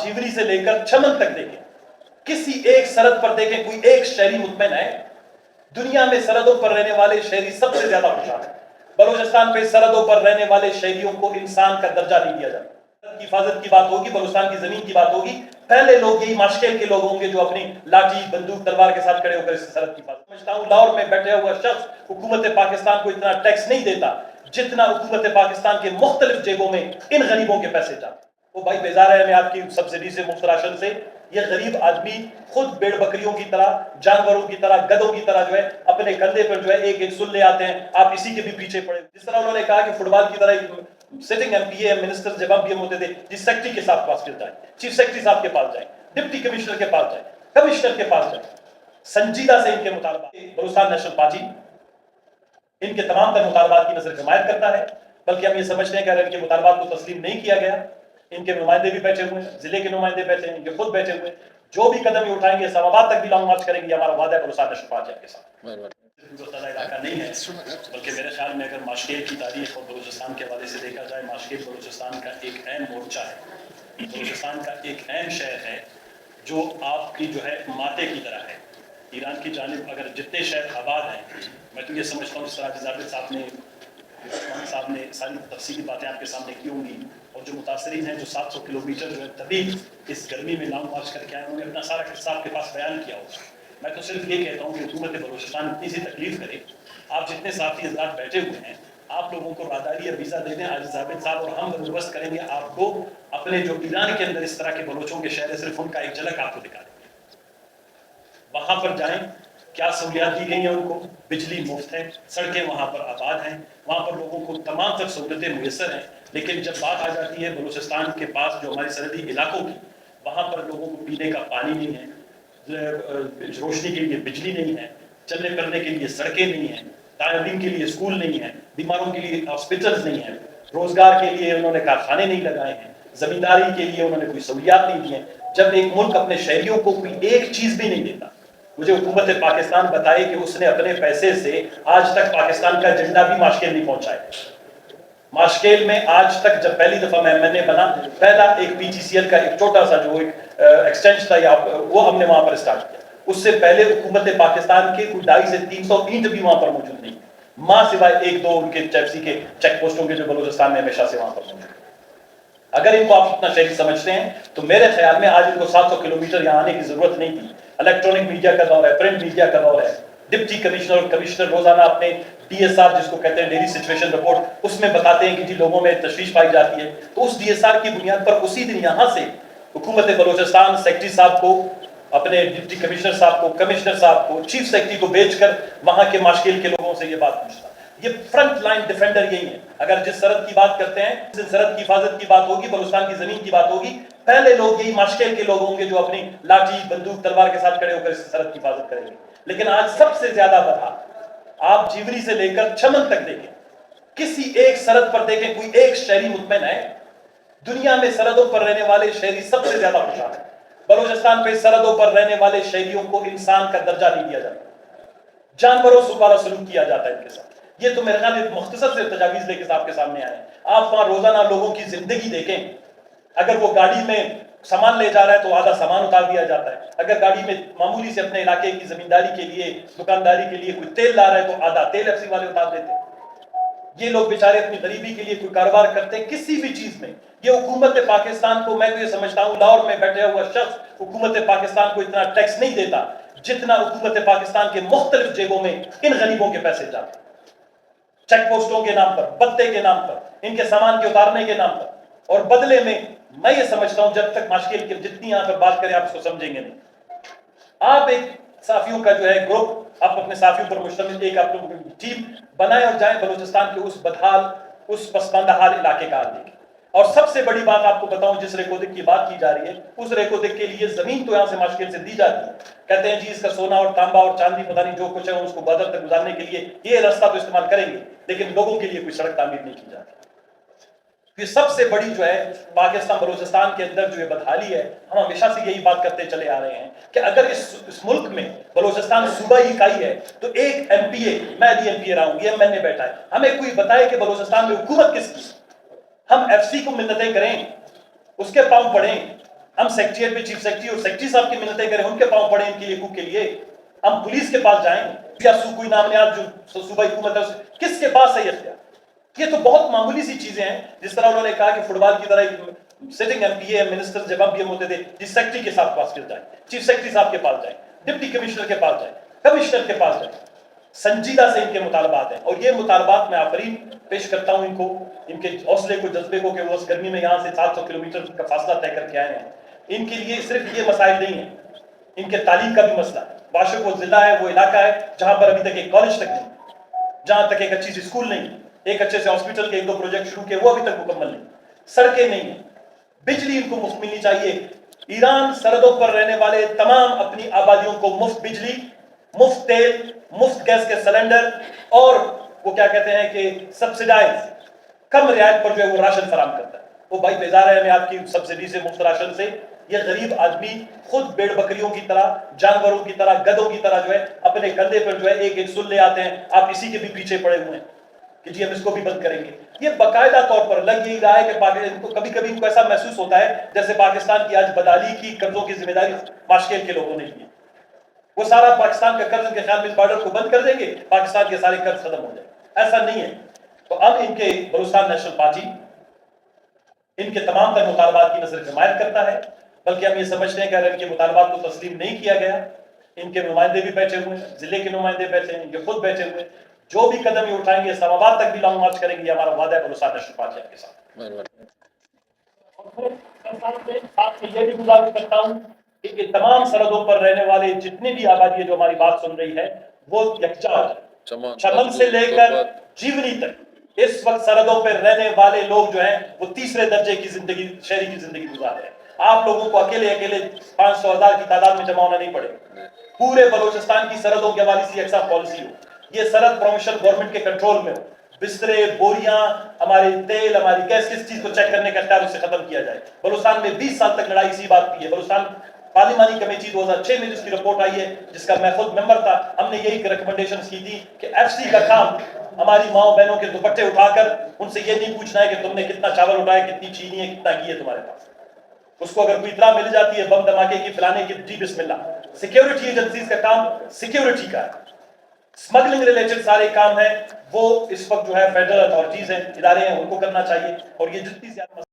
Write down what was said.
जीवरी से लेकर चमन तक देखें, किसी एक सरहद पर देखें कोई एक शहरी मुतमईन है? दुनिया में सरहदों पर रहने वाले शहरी सबसे ज्यादा खुशहाल है। बलूचिस्तान पे सरहदों पर रहने वाले शहरियों को इंसान का दर्जा नहीं दिया जाता। की हिफाजत की बात होगी, बलूचिस्तान की जमीन की बात होगी, पहले लोग यही माशकेल के लोग होंगे जो अपनी लाठी बंदूक तलवार के साथ खड़े होकर इस सरहद की हिफाजत। समझता हूं लाहौर में बैठे हुआ शख्स हुकूमत पाकिस्तान को इतना टैक्स नहीं देता जितना हुकूमत पाकिस्तान के मुख्तलिफ जेबों में इन गरीबों के पैसे जाते। वो भाई बेजार है हमें आपकी सब्सिडी से, मुफ्त राशन से। ये गरीब आदमी खुद भेड़ बकरियों की तरह, जानवरों की तरह, गधों की तरह जो है अपने कंधे पर जो है एक एक सुन ले आते हैं। आप इसी के भी पीछे पड़े। जिस तरह उन्होंने कहा कि फुटबॉल की तरह सिटिंग एमपीए मिनिस्टर जब हम पीएम होते थे, जिस सेक्रेटरी के साथ पास फिर जाए, चीफ सेक्रेटरी साहब के पास जाए, डिप्टी कमिश्नर के पास जाए, कमिश्नर के पास जाए, संजीदा से इनके मुतालबा। बलूचिस्तान नेशनल पार्टी इनके तमाम तर मुतालबात की नजर जमायत करता है, बल्कि हम ये समझते हैं कि अगर इनके मुतालबात को तस्लीम नहीं किया गया, इनके नुमाइंदे भी बैठे हुए हैं, जिले के नुमाइंदे बैठे हैं, इनके खुद बैठे हुए हैं, जो भी कदम ये उठाएंगे इस्लामाबाद तक भी लॉन्ग मार्च करेंगे। हमारा वादा है बलूचिस्तान नेशनल पार्टी के साथ। इलाका नहीं है, बल्कि मेरे ख्याल में अगर माशकेल की तारीख और बलूचिस्तान के हवाले से देखा जाए, माशकेल बलूचिस्तान का एक अहम मोर्चा है, बलूचिस्तान का एक अहम शहर है जो आपकी जो है माते की तरह है। ईरान की जानिब अगर जितने शहर आबाद हैं, मैं तो ये समझता हूँ जिस तरह जावेद साहब ने सारी तफसीली बातें आपके सामने की होंगी, और जो मुतासरीन हैं जो 700 किलोमीटर जो है तभी इस गर्मी में लॉन्ग मार्च करके आए, उन्होंने अपना सारा किस्सा आपके पास बयान किया होगा। मैं तो सिर्फ ये कहता हूँ कि हुकूमत बलूचिस्तान इतनी सी तकलीफ करे, आप जितने साथी हज़रात बैठे हुए हैं, आप लोगों को राहदारी या वीज़ा दे दें। आज जावेद साहब और हम बंदोबस्त करेंगे आपको अपने जो ईरान के अंदर इस तरह के बलोचों के शहर है, सिर्फ उनका एक झलक आपको दिखा देंगे। वहाँ पर जाएं, क्या सहूलियात दी गई हैं उनको? बिजली मुफ्त है, सड़कें वहाँ पर आबाद हैं, वहाँ पर लोगों को तमाम तक सहूलतें मुयसर हैं। लेकिन जब बात आ जाती है बलूचिस्तान के पास जो हमारे सरहदी इलाकों की, वहाँ पर लोगों को पीने का पानी नहीं है, रोशनी के लिए बिजली नहीं है, चलने फिरने के लिए सड़कें नहीं हैं, तालीम के लिए स्कूल नहीं है, बीमारों के लिए हॉस्पिटल्स नहीं है, रोजगार के लिए उन्होंने कारखाने नहीं लगाए हैं, जमींदारी के लिए उन्होंने कोई सहूलियात नहीं दी है। जब एक मुल्क अपने शहरियों को कोई एक चीज भी नहीं देता, मुझे हुकूमत पाकिस्तान बताए कि उसने अपने पैसे से आज तक पाकिस्तान का झंडा भी माशकेल नहीं पहुंचाया। माशकेल में आज तक जब पहली दफा मैं एमएनए बना, पहला एक पीजीसीएल का एक छोटा सा जो एक एक्सटेंशन था, वो हमने वहां पर स्टार्ट किया। उससे पहले हुकूमत पाकिस्तान के कोई 250 से 300 ईंट भी वहां पर मौजूद नहीं, मां सिवाय एक दो उनके टैक्सी के चेक पोस्टों के जो बलूचिस्तान में हमेशा से वहां पर मौजूद। अगर इनको आप इतना शहरी समझते हैं तो मेरे ख्याल में आज इनको 700 किलोमीटर यहाँ आने की जरूरत नहीं थी। इलेक्ट्रॉनिक मीडिया का दौर है, प्रिंट मीडिया का दौर है, डिप्टी कमिश्नर और कमिश्नर रोजाना अपने डीएसआर जिसको कहते हैं डेली सिचुएशन रिपोर्ट, उसमें बताते हैं कि जी लोगों में तशवीश पाई जाती है। तो उस डीएसआर की बुनियाद पर उसी दिन यहाँ से हुकूमत बलूचिस्तान सेक्रेटरी साहब को, अपने डिप्टी कमिश्नर साहब को, कमिश्नर साहब को, चीफ सेक्रेटरी को भेजकर वहां के माशकेल के लोगों से ये बात पूछता। ये फ्रंट लाइन डिफेंडर यही है। अगर जिस सरहद की बात करते हैं, जिस सरहद की हिफाजत की बात होगी, बलूचिस्तान की जमीन की बात होगी, पहले लोग यही माशकेल के लोग होंगे जो अपनी लाठी बंदूक तलवार के साथ खड़े होकर इस सरहद की हिफाजत करेंगे। लेकिन आज सबसे ज्यादा बदहाल आप जीवरी से लेकर चमन तक देखें, किसी एक सरहद पर देखें कोई एक शहरी मुतमईन है? दुनिया में सरहदों पर रहने वाले शहरी सबसे ज्यादा खुशहाल है। बलूचिस्तान पे सरहदों पर रहने वाले शहरियों को इंसान का दर्जा नहीं दिया जाता, जानवरों से वाला सलूक किया जाता है इनके साथ। ये तो मेरे ख्याल मुख्तसर से तजावीज लेके आपके सामने आए। आप वहां रोजाना लोगों की जिंदगी देखें, अगर वो गाड़ी में सामान ले जा रहा है तो आधा सामान उतार दिया जाता है। अगर गाड़ी में मामूली से अपने इलाके की जमींदारी के लिए, दुकानदारी के लिए कोई तेल ला रहा है तो आधा तेल एफसी वाले उतार देते हैं। ये लोग बेचारे अपनी गरीबी के लिए कोई कारोबार करते हैं किसी भी चीज में। ये हुकूमत पाकिस्तान को, मैं तो ये समझता हूँ लाहौर में बैठे हुआ शख्स हुकूमत पाकिस्तान को इतना टैक्स नहीं देता जितना हुकूमत पाकिस्तान के मुख्तलिफ जेबों में इन गरीबों के पैसे जाते हैं। चेक पोस्टों के नाम पर, बत्ते के नाम पर, इनके सामान के उतारने के नाम पर। और बदले में मैं ये समझता हूं जब तक माशकेल की जितनी यहां पर बात करें आप इसको समझेंगे नहीं। आप एक साफियों का जो है ग्रुप, आप अपने साफियों पर मुश्तमिल एक आप लोग टीम बनाए और जाएं बलूचिस्तान के उस बदहाल, उस पसमानदा हाल इलाके का हाल देखें। और सबसे बड़ी बात आपको बताऊं, जिस रेकोदिक की बात की जा रही है, उस रेकोदिक के लिए जमीन तो यहां से माशकेल से दी जाती है। कहते हैं जी इसका सोना और तांबा और चांदी पता नहीं जो कुछ है उसको बदर तक गुजारने के लिए ये रास्ता तो इस्तेमाल करेंगे, लेकिन लोगों के लिए कोई सड़क तामीर नहीं की जाती। ये सबसे बड़ी जो है पाकिस्तान बलूचिस्तान के अंदर जो ये बदहाली है, हम हमेशा से यही बात करते चले आ रहे हैं कि अगर इस मुल्क में बलूचिस्तान सूबाई इकाई है तो एक एमपीए, मैं भी एमपीए रहा हूं, ये एमएनए बैठा है, हमें कोई बताए कि बलूचिस्तान में हुकूमत किसकी? हम एफसी को मिन्नतें करें, उसके पांव पड़ें, ہم سیکریٹریٹ پہ چیف سیکرٹری اور سیکرٹری صاحب کی منتیں کریں, ان کے پاؤں پڑے ان کے لیے, کے لیے ہم پولیس کے پاس جائیں یا کوئی نام نہاد جو صوبائی حکومت ہے کس کے پاس ہے یہ اختیار؟ یہ تو بہت معمولی سی چیزیں ہیں. جس طرح انہوں نے کہا کہ فٹ بال کی طرح sitting M P a minister جب ہم پی ایم ہوتے تھے, جس سیکرٹری کے ساتھ پاس جائیں, چیف سیکرٹری صاحب کے پاس جائیں, ڈپٹی کمشنر کے پاس جائیں, کمشنر کے پاس جائیں, سنجیدہ سے ان کے مطالبات ہیں. اور یہ مطالبات میں آفرین پیش کرتا ہوں ان کو, ان کے حوصلے کو, جذبے کو, کہ وہ اس گرمی میں یہاں سے 700 کلومیٹر کا فاصلہ طے کر کے آئے ہیں. ان کے لیے صرف یہ مسائل نہیں ہیں, ان کے تعلیم کا بھی مسئلہ ہے. باشک وہ ضلع ہے, وہ علاقہ ہے جہاں پر ابھی تک ایک کالج تک نہیں, جہاں تک ایک اچھی سی اسکول نہیں, ایک اچھے سے ہاسپٹل کے 1-2 پروجیکٹ شروع کیے وہ ابھی تک مکمل نہیں, سڑکیں نہیں ہیں, بجلی ان کو مفت ملنی چاہیے. ایران سرحدوں پر رہنے والے تمام اپنی آبادیوں کو مفت بجلی, مفت تیل, مفت گیس کے سلنڈر اور وہ کیا کہتے ہیں کہ سبسڈائز کم رعایت پر جو ہے وہ راشن فراہم کرتا ہے. وہ بھائی بیزار ہے ہمیں آپ کی سبسڈی سے, مفت راشن سے. یہ غریب آدمی خود بیڑ بکریوں کی طرح, جانوروں کی طرح, گدوں کی طرح جو ہے اپنے کندھے پر جو ہے ایک ایک سن لے آتے ہیں. آپ اسی کے بھی پیچھے پڑے ہوئے ہیں کہ جی ہم اس کو بھی بند کریں گے. یہ باقاعدہ طور پر لگ یہی رہا ہے کہ پاکستان کو کبھی کبھی ان کو ایسا محسوس ہوتا ہے جیسے پاکستان کی آج بدحالی کی قرضوں کی ذمہ داری ماشکیل کے لوگوں نے لی ہے. وہ سارا پاکستان کا قرض کے خیال میں اس بارڈر کو بند کر دیں گے, پاکستان کے سارے قرض ختم ہو جائیں. ایسا نہیں ہے. تو اب ان کے بلوچستان نیشنل پارٹی ان کے تمام تر مطالبات کی نظر حمایت کرتا ہے, بلکہ ہم یہ سمجھتے ہیں کہ اگر ان کے مطالبات کو تسلیم نہیں کیا گیا, ان کے نمائندے بھی بیٹھے ہوئے ہیں, ضلع کے نمائندے بیٹھے ہیں, ان کے خود بیٹھے ہوئے ہیں, جو بھی قدم یہ اٹھائیں گے اسلام آباد تک بھی لانگ مارچ کریں گے. یہ ہمارا وعدہ ہے بلوچستان نیشنل پارٹی آپ کے ساتھ. یہ بھی گزارش کرتا ہوں کہ تمام سرحدوں پر رہنے والے جتنی بھی آبادی ہے جو ہماری بات سن رہی ہے وہ یکجا ہو جائے. چمن سے لے کر جیونی تک اس وقت سرحدوں پر رہنے والے لوگ جو ہیں وہ تیسرے درجے کی زندگی, شہری کی زندگی گزار رہے ہیں. آپ لوگوں کو اکیلے 500,000 کی تعداد میں جمع ہونا نہیں پڑے. پورے بلوچستان کی سرحدوں کے حوالے سے یکساں پالیسی ہو. یہ سرحد پروونشل گورنمنٹ کے کنٹرول میں ہو. بسترے, بوریاں, ہمارے تیل, ہماری گیس, کس چیز کو چیک کرنے کا اختیار اسے ختم کیا جائے. بلوچستان میں 20 سال تک لڑائی اسی بات کی ہے. بلوچستان پارلیمانی کمیٹی 2006 میں جس کی رپورٹ آئی ہے, جس کا میں خود ممبر تھا, ہم نے یہی ریکمنڈیشنز کی تھی کہ ایف سی کا کام ہماری ماؤں بہنوں کے دوپٹے اٹھا کر ان سے یہ نہیں پوچھنا ہے کہ تم نے کتنا چاول اٹھایا, کتنی چینی ہے, کتنا گھی ہے تمہارے پاس. اس کو اگر کوئی اطلاع مل جاتی ہے بم دھماکے کی, فلانے کی, جی بسم اللہ. سیکیورٹی ایجنسیز کا کام سیکیورٹی کا ہے. اسمگلنگ ریلیٹڈ سارے کام ہیں وہ اس وقت جو ہے فیڈرل اتھارٹیز ہیں, ادارے ہیں, ان کو کرنا چاہیے. اور یہ جتنی زیادہ